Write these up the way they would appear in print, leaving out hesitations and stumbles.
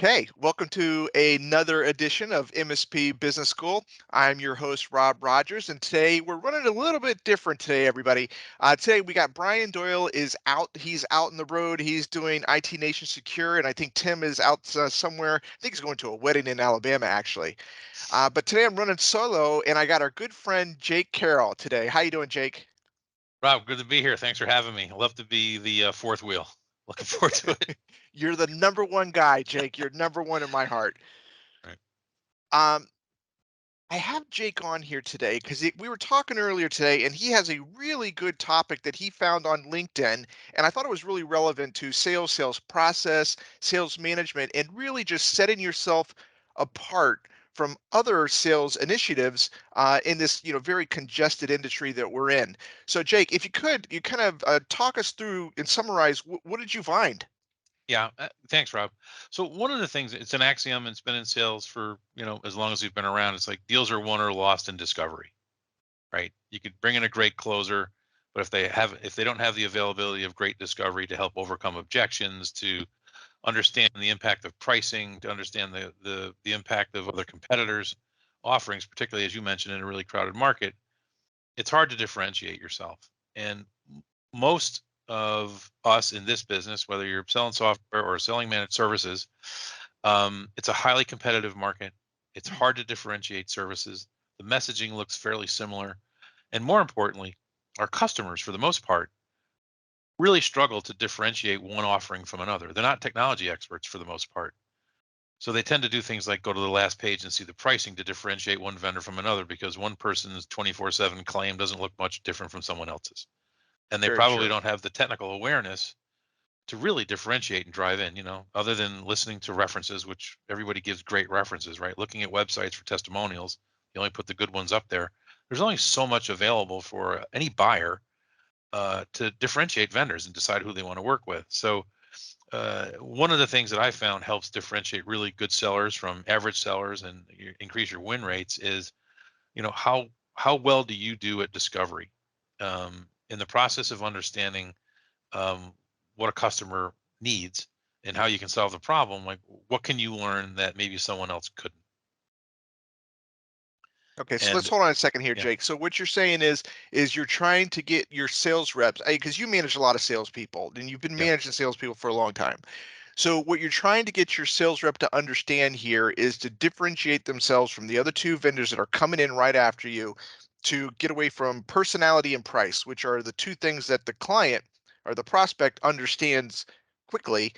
Okay, welcome to another edition of MSP Business School. I'm your host, Rob Rogers, and today we're running a little bit different today, everybody. Today we got Brian Doyle is out. He's out on the road. He's doing IT Nation Secure, and I think Tim is out somewhere. I think he's going to a wedding in Alabama, actually. But today I'm running solo, and I got our good friend Jake Carroll today. How you doing, Jake? Rob, good to be here. Thanks for having me. I love to be the fourth wheel. Looking forward to it. You're the number one guy, Jake. You're number one in my heart. Right. Um, I have Jake on here today because we were talking earlier today, and he has a really good topic that he found on LinkedIn. And I thought it was really relevant to sales process, sales management, and really just setting yourself apart from other sales initiatives in this very congested industry that we're in. So, Jake, if you could, you kind of talk us through and summarize what did you find? Yeah. Thanks, Rob. So one of the things, it's an axiom, and it's been in sales for as long as we've been around. It's like deals are won or lost in discovery, right? You could bring in a great closer, but if they don't have the availability of great discovery to help overcome objections, to understand the impact of pricing, to understand the impact of other competitors' offerings, particularly as you mentioned in a really crowded market, it's hard to differentiate yourself. And most of us in this business, whether you're selling software or selling managed services, it's a highly competitive market. It's hard to differentiate services. The messaging looks fairly similar. And more importantly, our customers, for the most part, really struggle to differentiate one offering from another. They're not technology experts for the most part. So they tend to do things like go to the last page and see the pricing to differentiate one vendor from another because one person's 24/7 claim doesn't look much different from someone else's. And they Very probably true. don't have the technical awareness to really differentiate and drive in, other than listening to references, which everybody gives great references, right? Looking at websites for testimonials, you only put the good ones up there. There's only so much available for any buyer to differentiate vendors and decide who they want to work with. So one of the things that I found helps differentiate really good sellers from average sellers and increase your win rates is, how well do you do at discovery, in the process of understanding what a customer needs and how you can solve the problem. Like, what can you learn that maybe someone else couldn't? Okay, so let's And hold on a second here, yeah, Jake. So what you're saying is you're trying to get your sales reps, because you manage a lot of salespeople, and you've been yeah, managing salespeople for a long time. So what you're trying to get your sales rep to understand here is to differentiate themselves from the other two vendors that are coming in right after you, to get away from personality and price, which are the two things that the client or the prospect understands quickly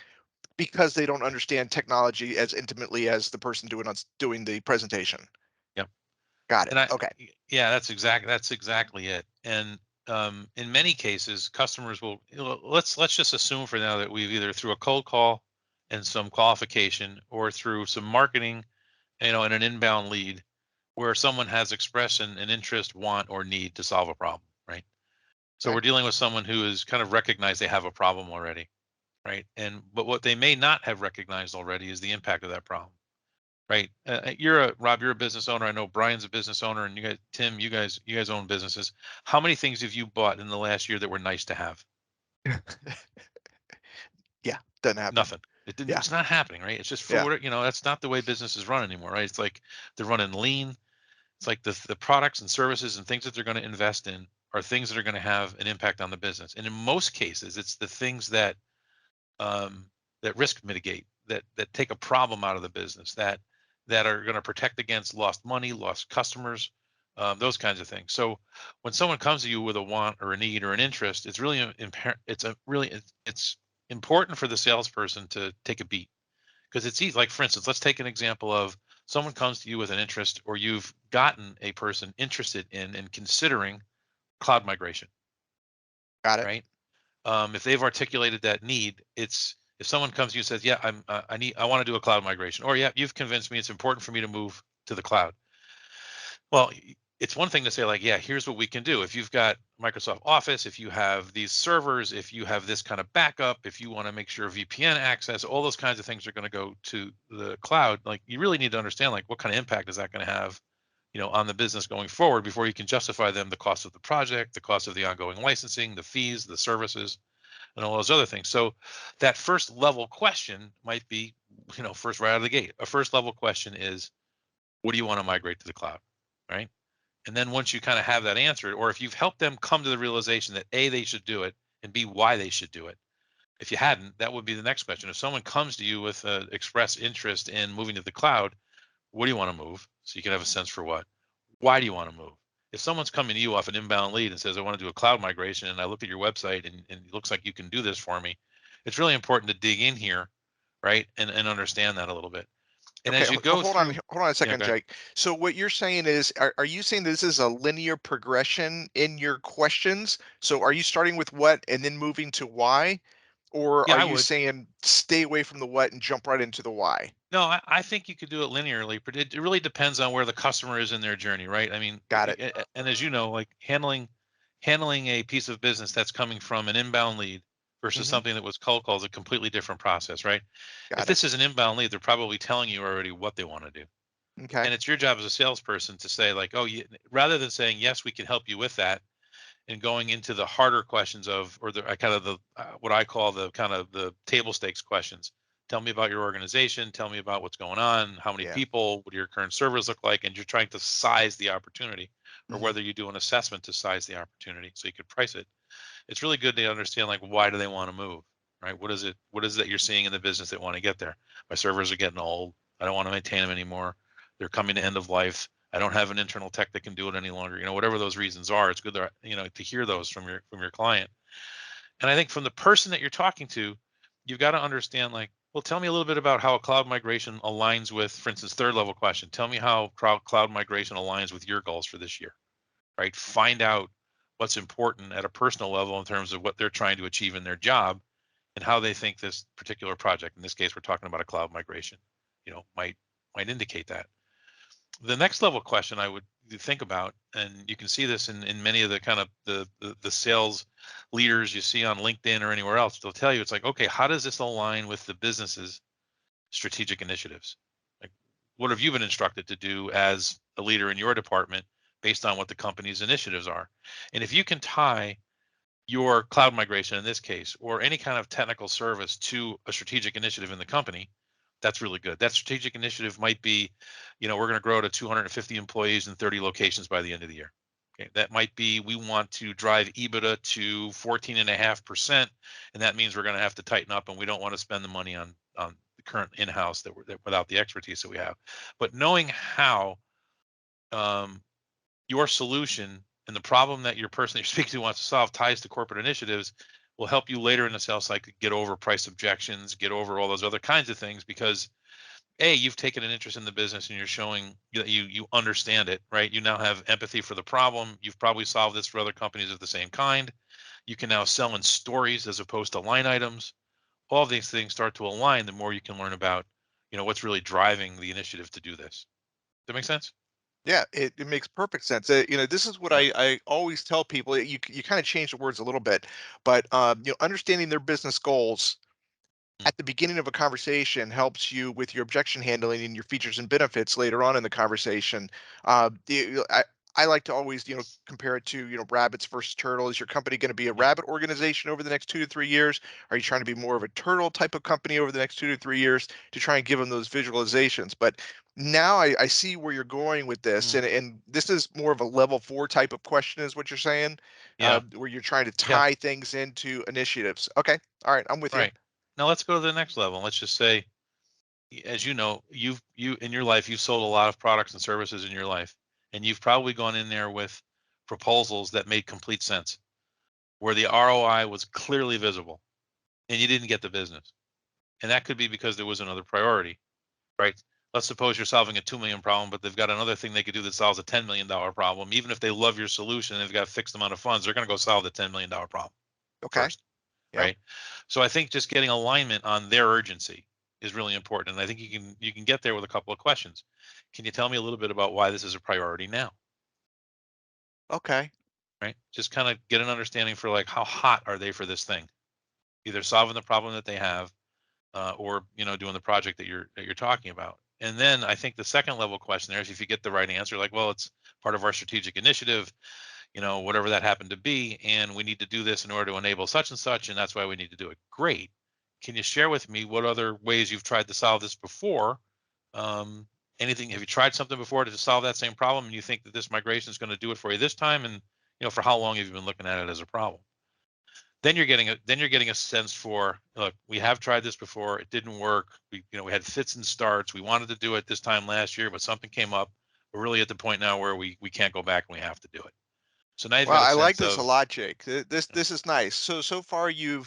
because they don't yeah, understand technology as intimately as the person doing the presentation. yeah. Got it. And Okay. yeah, that's exactly it. And in many cases, customers will, let's just assume for now that we've either through a cold call and some qualification or through some marketing, and an inbound lead where someone has expressed an interest, want, or need to solve a problem, right? So Okay. we're dealing with someone who has kind of recognized they have a problem already, right? But what they may not have recognized already is the impact of that problem, right? Rob, you're a business owner. I know Brian's a business owner, and you guys, Tim, you guys own businesses. How many things have you bought in the last year that were nice to have? Yeah, doesn't happen. Nothing. It didn't. Yeah, It's not happening, right? It's just for yeah, what that's not the way business is run anymore, right? It's like they're running lean. It's like the products and services and things that they're going to invest in are things that are going to have an impact on the business. And in most cases, it's the things um, that risk mitigate, that take a problem out of the business, that are going to protect against lost money, lost customers, those kinds of things. So when someone comes to you with a want or a need or an interest, it's really it's important for the salesperson to take a beat, because it's easy. Like, for instance, let's take an example of someone comes to you with an interest, or you've gotten a person interested in and considering cloud migration, got it. right? If they've articulated that need, it's if someone comes to you and says, "Yeah, I want to do a cloud migration," or "Yeah, you've convinced me it's important for me to move to the cloud." Well, it's one thing to say like, "Yeah, here's what we can do. If you've got Microsoft Office, if you have these servers, if you have this kind of backup, if you want to make sure VPN access, all those kinds of things are going to go to the cloud." Like, you really need to understand like what kind of impact is that going to have, on the business going forward before you can justify them the cost of the project, the cost of the ongoing licensing, the fees, the services. and all those other things. So that first level question might be, first right out of the gate. A first level question is, what do you want to migrate to the cloud? Right. And then once you kind of have that answered, or if you've helped them come to the realization that A, they should do it, and B, why they should do it. If you hadn't, that would be the next question. If someone comes to you with an express interest in moving to the cloud, what do you want to move? So you can have a sense for what. Why do you want to move? If someone's coming to you off an inbound lead and says, I want to do a cloud migration, and I look at your website and it looks like you can do this for me, it's really important to dig in here, right? And understand that a little bit. And Okay, as you go through, hold on a yeah, second, go ahead. Jake. So what you're saying is, are you saying this is a linear progression in your questions? So are you starting with what and then moving to why? Or Yeah, are I you would. saying stay away from the what and jump right into the why? No, I think you could do it linearly, but it really depends on where the customer is in their journey, right? I mean, Got it. and as you know, like handling a piece of business that's coming from an inbound lead versus Hmm. something that was cold call is a completely different process, right? If Got it. this is an inbound lead, they're probably telling you already what they want to do. Okay. And it's your job as a salesperson to say like, oh, rather than saying, yes, we can help you with that, and going into the harder questions of, or the kind of the what I call the kind of the table stakes questions. Tell me about your organization. Tell me about what's going on. How many Yeah. people? What do your current servers look like? And you're trying to size the opportunity, or Hmm. whether you do an assessment to size the opportunity so you could price it. It's really good to understand like why do they want to move, right? What is it? What is it that you're seeing in the business that want to get there? My servers are getting old. I don't want to maintain them anymore. They're coming to end of life. I don't have an internal tech that can do it any longer. Whatever those reasons are, it's good to to hear those from your client. And I think from the person that you're talking to, you've got to understand like, well, tell me a little bit about how a cloud migration aligns with, for instance, third level question. Tell me how cloud migration aligns with your goals for this year, right? Find out what's important at a personal level in terms of what they're trying to achieve in their job and how they think this particular project, in this case, we're talking about a cloud migration, might indicate that. The next level question I would think about, and you can see this in many of the kind of the sales leaders you see on LinkedIn or anywhere else, they'll tell you it's like, okay, how does this align with the business's strategic initiatives? Like, what have you been instructed to do as a leader in your department based on what the company's initiatives are? And if you can tie your cloud migration in this case, or any kind of technical service to a strategic initiative in the company, that's really good. That strategic initiative might be, we're going to grow to 250 employees in 30 locations by the end of the year. Okay, that might be we want to drive EBITDA to 14.5%, and that means we're going to have to tighten up, and we don't want to spend the money on the current in-house without the expertise that we have. But knowing how um, your solution and the problem that your person that you're speaking to wants to solve ties to corporate initiatives will help you later in the sales cycle get over price objections, get over all those other kinds of things because you've taken an interest in the business and you're showing that you understand it, right? You now have empathy for the problem. You've probably solved this for other companies of the same kind. You can now sell in stories as opposed to line items. All of these things start to align the more you can learn about, what's really driving the initiative to do this. Does that make sense? Yeah, it makes perfect sense. This is what Yeah. I always tell people. You kind of change the words a little bit, but understanding their business goals Mm. at the beginning of a conversation helps you with your objection handling and your features and benefits later on in the conversation. I like to always, compare it to, rabbits versus turtle. Is your company going to be a Yeah. rabbit organization over the next 2 to 3 years? Are you trying to be more of a turtle type of company over the next 2 to 3 years to try and give them those visualizations? But now I see where you're going with this, Mm. and this is more of a level 4 type of question, is what you're saying, Yeah. where you're trying to Yeah. tie things into initiatives. Okay, all right, I'm with you. Right. Now let's go to the next level. Let's just say, as you know, you in your life, you've sold a lot of products and services in your life, and you've probably gone in there with proposals that made complete sense, where the ROI was clearly visible, and you didn't get the business. And that could be because there was another priority, right? Let's suppose you're solving a 2 million problem, but they've got another thing they could do that solves a $10 million problem. Even if they love your solution and they've got a fixed amount of funds, they're going to go solve the $10 million problem Okay. first, Yep. right? So I think just getting alignment on their urgency is really important. And I think you can get there with a couple of questions. Can you tell me a little bit about why this is a priority now? Okay. Right? Just kind of get an understanding for like how hot are they for this thing? Either solving the problem that they have, or doing the project that you're talking about. And then I think the second level question there is if you get the right answer, like, well, it's part of our strategic initiative. whatever that happened to be, and we need to do this in order to enable such and such, and that's why we need to do it. Great. Can you share with me what other ways you've tried to solve this before? Um, Anything? Have you tried something before to solve that same problem, and you think that this migration is going to do it for you this time? And for how long have you been looking at it as a problem? Then you're getting a sense for, look, we have tried this before, it didn't work. We had fits and starts. We wanted to do it this time last year, but something came up. We're really at the point now where we can't go back and we have to do it. So now you've Well, got a I like sense this a of, lot, Jake. This you know, this is nice. So far you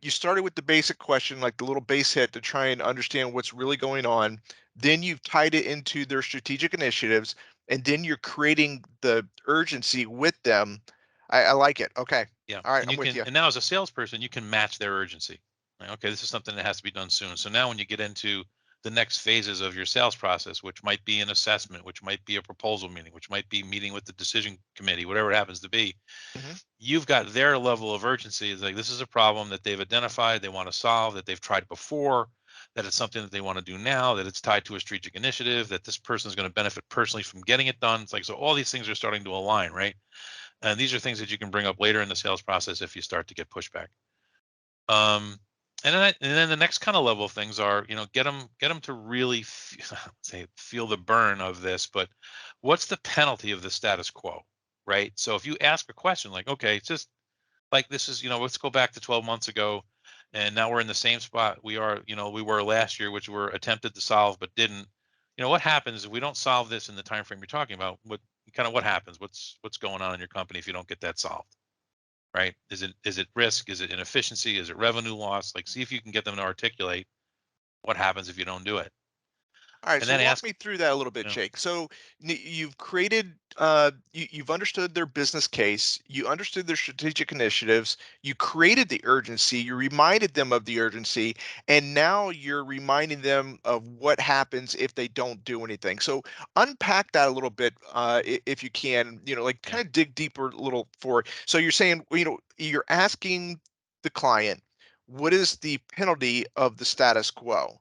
started with the basic question, like the little base hit to try and understand what's really going on. Then you've tied it into their strategic initiatives, and then you're creating the urgency with them. I like it. Okay. yeah, All right, and I'm with you. now as a salesperson, you can match their urgency. Like, okay, this is something that has to be done soon. So now when you get into the next phases of your sales process, which might be an assessment, which might be a proposal meeting, which might be meeting with the decision committee, whatever it happens to be, Mhm. you've got their level of urgency. Is like, this is a problem that they've identified, they want to solve, that they've tried before, that it's something that they want to do now, that it's tied to a strategic initiative, that this person is going to benefit personally from getting it done. It's like, so all these things are starting to align, right? And these are things that you can bring up later in the sales process if you start to get pushback. Um, and then the next kind of level of things are, get them to really say feel the burn of this. But what's the penalty of the status quo, right? So if you ask a question like, okay, it's just like, this is, let's go back to 12 months ago, and now we're in the same spot we were last year, which were attempted to solve but didn't. What happens if we don't solve this in the time frame you're talking about? What happens? What's going on in your company if you don't get that solved? Right? Is it risk? Is it inefficiency? Is it revenue loss? Like, see if you can get them to articulate what happens if you don't do it, All right, and so then walk ask. me through that a little bit, You know, Jake. So you've created, you've understood their business case, you understood their strategic initiatives, you created the urgency, you reminded them of the urgency, and now you're reminding them of what happens if they don't do anything. So unpack that a little bit, if you can. Like yeah, kind of dig deeper a little for. So you're saying, you're asking the client, what is the penalty of the status quo?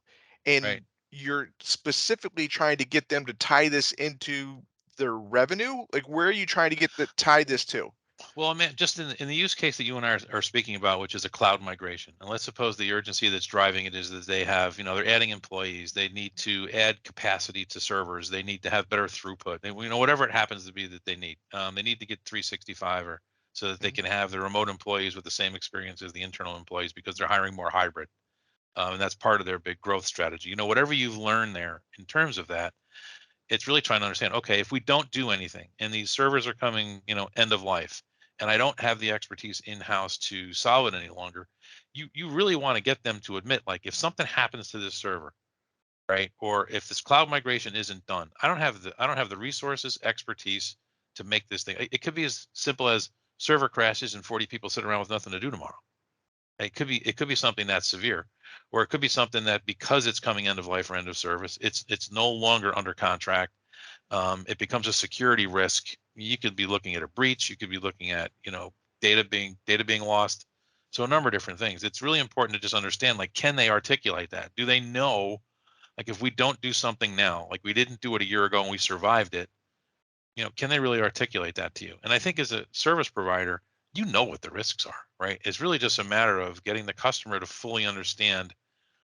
right. And you're specifically trying to get them to tie this into their revenue? Like, where are you trying to tie this to? Well, I mean, just in the use case that you and I are speaking about, which is a cloud migration, and let's suppose the urgency that's driving it is that they have, they're adding employees, they need to add capacity to servers, they need to have better throughput, whatever it happens to be that they need to get 365, or so that they Mhm. can have the remote employees with the same experience as the internal employees, because they're hiring more hybrid, and that's part of their big growth strategy. Whatever you've learned there in terms of that, it's really trying to understand, okay, if we don't do anything and these servers are coming, end of life, and I don't have the expertise in house to solve it any longer, you really want to get them to admit, like, if something happens to this server, right, or if this cloud migration isn't done, I don't have the resources, expertise to make this thing. It could be as simple as server crashes and 40 people sit around with nothing to do tomorrow. It could be something that's severe, or it could be something that, because it's coming end of life or end of service, it's no longer under contract. It becomes a security risk. You could be looking at a breach. You could be looking at, data being lost. So a number of different things. It's really important to just understand, like, can they articulate that? Do they know, like, if we don't do something now, like we didn't do it a year ago and we survived it, can they really articulate that to you? And I think as a service provider, you know what the risks are, right? It's really just a matter of getting the customer to fully understand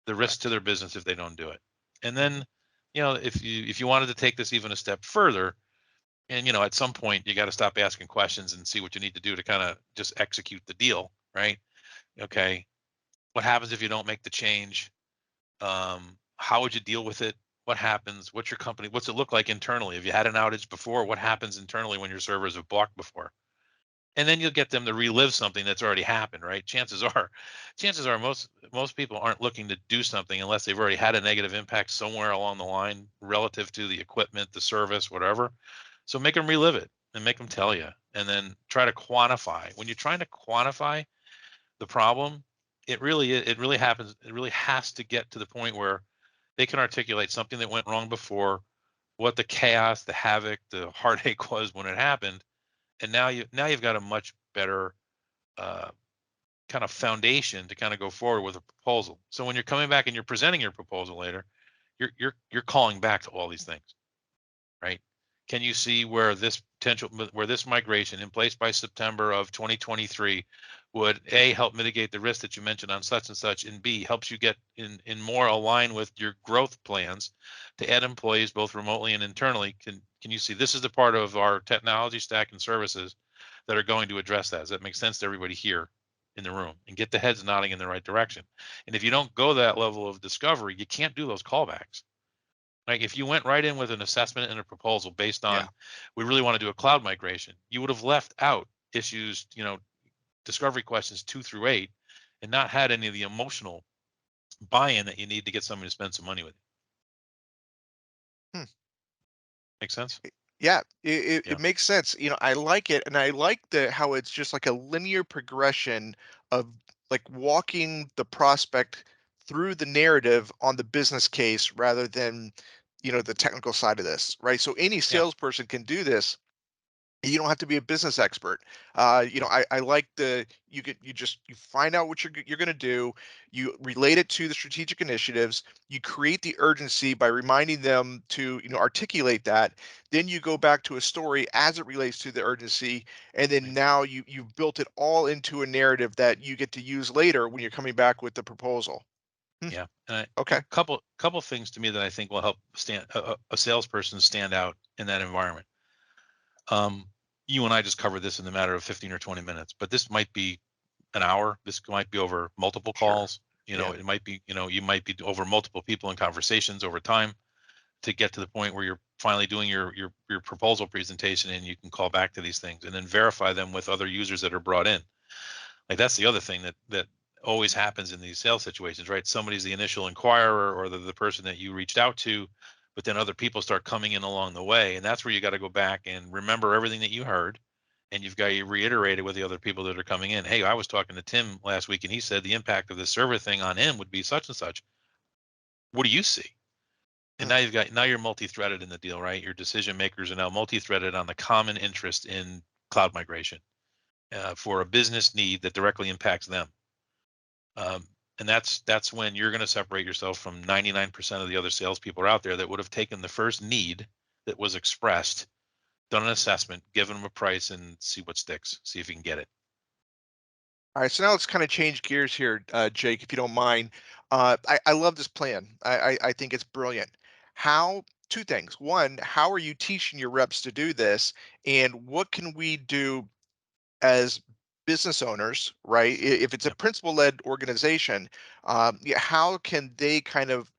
the risk to Correct. their business if they don't do it. And Mhm. then, if you wanted to take this even a step further, and at some point you got to stop asking questions and see what you need to do to kind of just execute the deal, right? Okay, what happens if you don't make the change? How would you deal with it? What happens? What's your company? What's it look like internally? Have you had an outage before? What happens internally when your servers have blocked before? And then you'll get them to relive something that's already happened, right? Chances are most people aren't looking to do something unless they've already had a negative impact somewhere along the line relative to the equipment, the service, whatever. So make them relive it and make them tell you, and then try to quantify. When you're trying to quantify the problem, it really happens. It really has to get to the point where they can articulate something that went wrong before, what the chaos, the havoc, the heartache was when it happened, and now you've got a much better uh, kind of foundation to kind of go forward with a proposal. So when you're coming back and you're presenting your proposal later, you're calling back to all these things, right? Can you see where this potential, where this migration in place by September of 2023 would A, help mitigate the risk that you mentioned on such and such, and B, helps you get in more align with your growth plans to add employees both remotely and internally? Can you see this is the part of our technology stack and services that are going to address that? Does that make sense to everybody here in the room? And get the heads nodding in the right direction. And if you don't go that level of discovery, you can't do those callbacks. Like if you went right in with an assessment and a proposal based Yeah. on, we really want to do a cloud migration, you would have left out issues, discovery questions 2 through 8, and not had any of the emotional buy-in that you need to get somebody to spend some money with you. Hmm. Make sense? Yeah, it Yeah. makes sense. I like it, and I like the how it's just like a linear progression of like walking the prospect through the narrative on the business case rather than, the technical side of this, right? So any Yeah. salesperson can do this. You don't have to be a business expert. I like you find out what you're going to do. You relate it to the strategic initiatives. You create the urgency by reminding them to articulate that. Then you go back to a story as it relates to the urgency, and then Right. now you've built it all into a narrative that you get to use later when you're coming back with the proposal. Hmm, Yeah. And okay, couple things to me that I think will help a salesperson stand out in that environment. Um, you and I just covered this in the matter of 15 or 20 minutes, but this might be an hour. This might be over multiple sure, calls. yeah, It might be, you might be over multiple people and conversations over time to get to the point where you're finally doing your proposal presentation, and you can call back to these things and then verify them with other users that are brought in. Like that's the other thing that always happens in these sales situations, right? Somebody's the initial inquirer or the person that you reached out to, but then other people start coming in along the way, and that's where you got to go back and remember everything that you heard, and you've got to reiterate it with the other people that are coming in. Hey, I was talking to Tim last week, and he said the impact of the server thing on him would be such and such. What do you see? And hmm, now you're multi-threaded in the deal, right? Your decision makers are now multi-threaded on the common interest in cloud migration for a business need that directly impacts them. And that's when you're going to separate yourself from 99% of the other salespeople out there that would have taken the first need that was expressed, done an assessment, given them a price, and see what sticks. See if you can get it. All right, so now let's kind of change gears here, Jake, if you don't mind. I love this plan. I think it's brilliant. How, two things. One, how are you teaching your reps to do this? And what can we do as business owners, right? If it's a Yep. principal-led organization, yeah, how can they kind of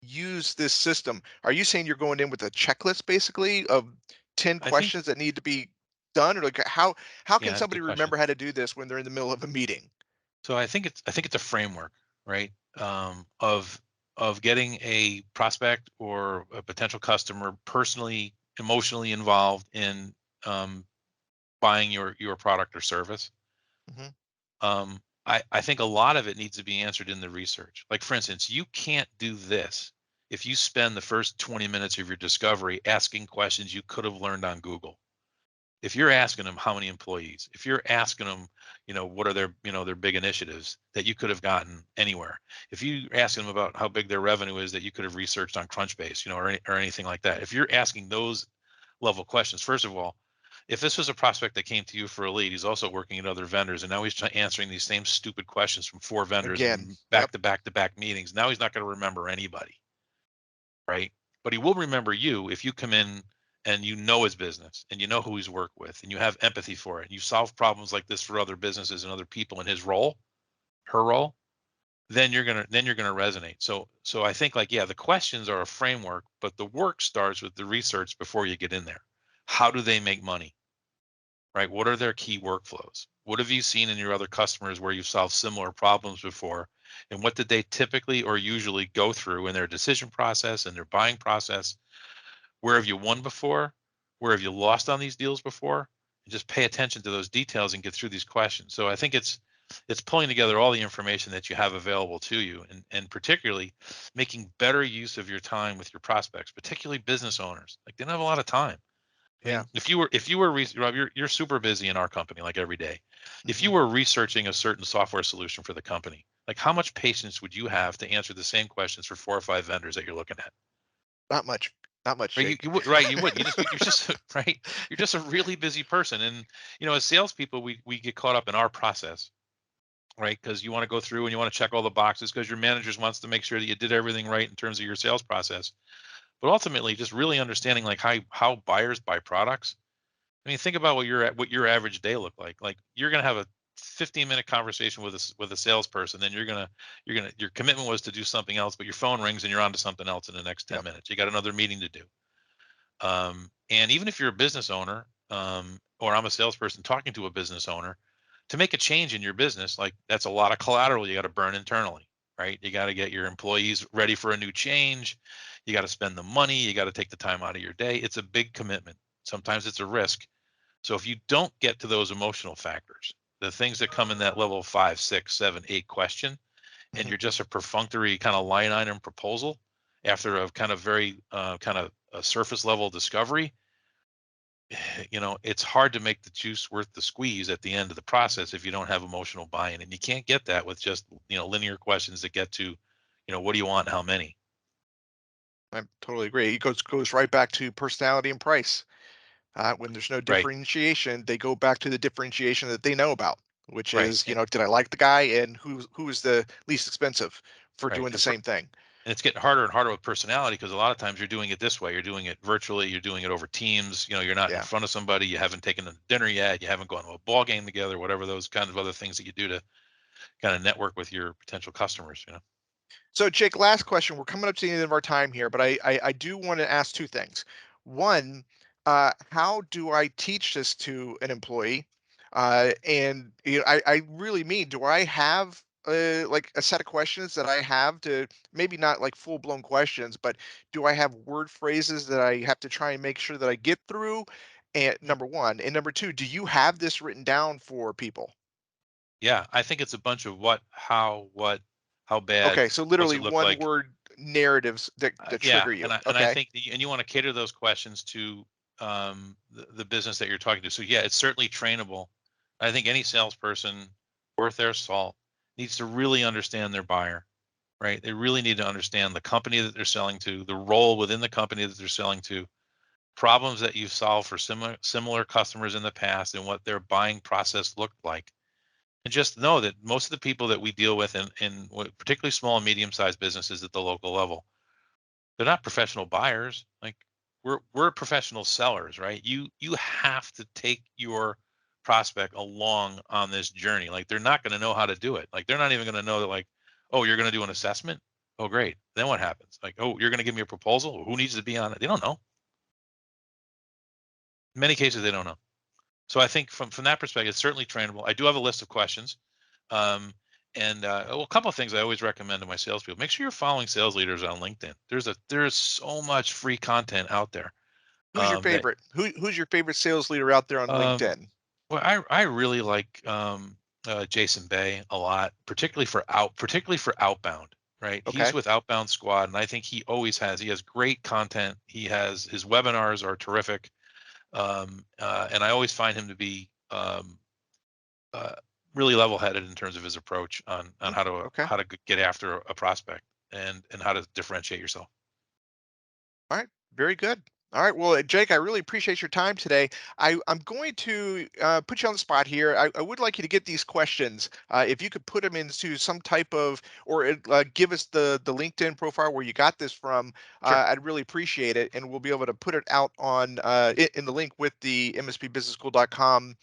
use this system? Are you saying you're going in with a checklist basically of 10 I think, questions that need to be done? Or like how can yeah, that's a somebody good question. remember how to do this when they're in the middle of a meeting? So I think it's a framework, right? Of getting a prospect or a potential customer personally, emotionally involved in um, buying your product or service. Mhm. I think a lot of it needs to be answered in the research. Like for instance, you can't do this if you spend the first 20 minutes of your discovery asking questions you could have learned on Google. If you're asking them how many employees, if you're asking them, what are their big initiatives that you could have gotten anywhere, if you ask them about how big their revenue is that you could have researched on Crunchbase, or anything like that, if you're asking those level questions, first of all, if this was a prospect that came to you for a lead, he's also working at other vendors, and now he's answering these same stupid questions from 4 vendors Again, in yep. back to back to back meetings. Now he's not going to remember anybody, right? But he will remember you if you come in and you know his business and you know who he's worked with and you have empathy for it and you solve problems like this for other businesses and other people in his role, her role, then you're gonna resonate. So I think, like, yeah, the questions are a framework, but the work starts with the research before you get in there. How do they make money? Right? What are their key workflows? What have you seen in your other customers where you've solved similar problems before? And what did they typically or usually go through in their decision process and their buying process? Where have you won before? Where have you lost on these deals before? And just pay attention to those details and get through these questions. So I think it's pulling together all the information that you have available to you, and particularly making better use of your time with your prospects, particularly business owners. Like, they don't have a lot of time. I Yeah. mean, Rob, you're super busy in our company, like every day. If you Mhm. were researching a certain software solution for the company, like how much patience would you have to answer the same questions for 4 or 5 vendors that you're looking at? Not much. Not much, Right, Jake. you would right, you would. You're just right. You're just a really busy person, and as salespeople, we get caught up in our process, right? Because you want to go through and you want to check all the boxes because your managers wants to make sure that you did everything right in terms of your sales process. But ultimately, just really understanding like how buyers buy products. I mean, think about what your average day look like. Like you're gonna have a 15-minute conversation with a salesperson, then your commitment was to do something else, but your phone rings and you're on to something else in the next 10 Yep. minutes. You got another meeting to do. And even if you're a business owner, or I'm a salesperson talking to a business owner, to make a change in your business, like that's a lot of collateral you got to burn internally, right? You got to get your employees ready for a new change. You got to spend the money. You got to take the time out of your day. It's a big commitment. Sometimes it's a risk. So if you don't get to those emotional factors, the things that come in that level 5, 6, 7, 8 question, and Mhm. you're just a perfunctory kind of line item proposal after a kind of very kind of a surface level discovery, it's hard to make the juice worth the squeeze at the end of the process if you don't have emotional buy-in, and you can't get that with just linear questions that get to what do you want, how many. I totally agree. It goes right back to personality and price. When there's no Right, differentiation, they go back to the differentiation that they know about, which right, is, did I like the guy and who is the least expensive for right. doing the same thing? And it's getting harder and harder with personality because a lot of times you're doing it this way. You're doing it virtually. You're doing it over Teams. You're not in Yeah. front of somebody. You haven't taken them to dinner yet. You haven't gone to a ball game together. Whatever those kinds of other things that you do to kind of network with your potential customers. So, Jake, last question. We're coming up to the end of our time here, but I do want to ask two things. One, how do I teach this to an employee? And I really mean, do I have like a set of questions that I have to maybe not like full blown questions, but do I have word phrases that I have to try and make sure that I get through? And number one, and number two, do you have this written down for people? Yeah, I think it's a bunch of how bad, Okay, so what's literally it look one like. word narratives that Yeah, trigger you. and I Okay. think and you want to cater those questions to the business that you're talking to. So yeah, it's certainly trainable. I think any salesperson worth their salt needs to really understand their buyer, right? They really need to understand the company that they're selling to, the role within the company that they're selling to, problems that you've solved for similar customers in the past, and what their buying process looked like. And just know that most of the people that we deal with in particularly small and medium sized businesses at the local level, they're not professional buyers. Like we're professional sellers, right? You have to take your prospect along on this journey. Like they're not going to know how to do it. Like they're not even going to know that, like, oh, you're going to do an assessment. Oh, great. Then what happens? Like, oh, you're going to give me a proposal. Who needs to be on it? They don't know. In many cases, they don't know. So I think from that perspective, it's certainly trainable. I do have a list of questions. Um, and well, a couple of things I always recommend to my salespeople: make sure you're following sales leaders on LinkedIn. There's so much free content out there. Who's your That favorite? Who's your favorite sales leader out there on um, LinkedIn? well, I really like Jason Bay a lot, particularly for outbound. Right, he's Okay. with Outbound Squad, and I think he has great content. His webinars are terrific, and I always find him to be uh, really level-headed in terms of his approach on Mm, okay. how to get after a prospect and how to differentiate yourself. All right. Very good. All right. Well, Jake, I really appreciate your time today. I'm going to put you on the spot here. I would like you to get these questions. If you could put them into some type of, or give us the LinkedIn profile where you got this from, Sure. I'd really appreciate it. And we'll be able to put it out on in the link with the mspbusinessschool.com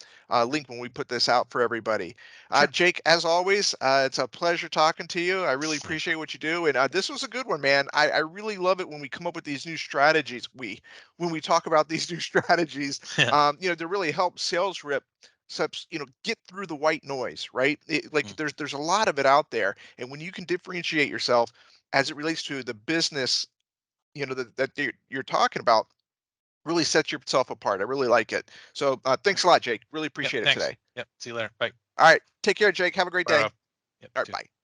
link when we put this out for everybody. Sure. Jake, as always, it's a pleasure talking to you. I really appreciate what you do, and this was a good one, man. I really love it when we come up with these new strategies. When we talk about these new strategies, Yeah. to really help sales rep get through the white noise, right? Like Mm. there's a lot of it out there, and when you can differentiate yourself as it relates to the business, that you're talking about, really sets yourself apart. I really like it. So thanks a lot, Jake. Really Yep. appreciate it Thanks. today. Yep. See you later. Bye. All right, take care, Jake. Have a great Bye, day. Rob. Yep. All You right, too. bye.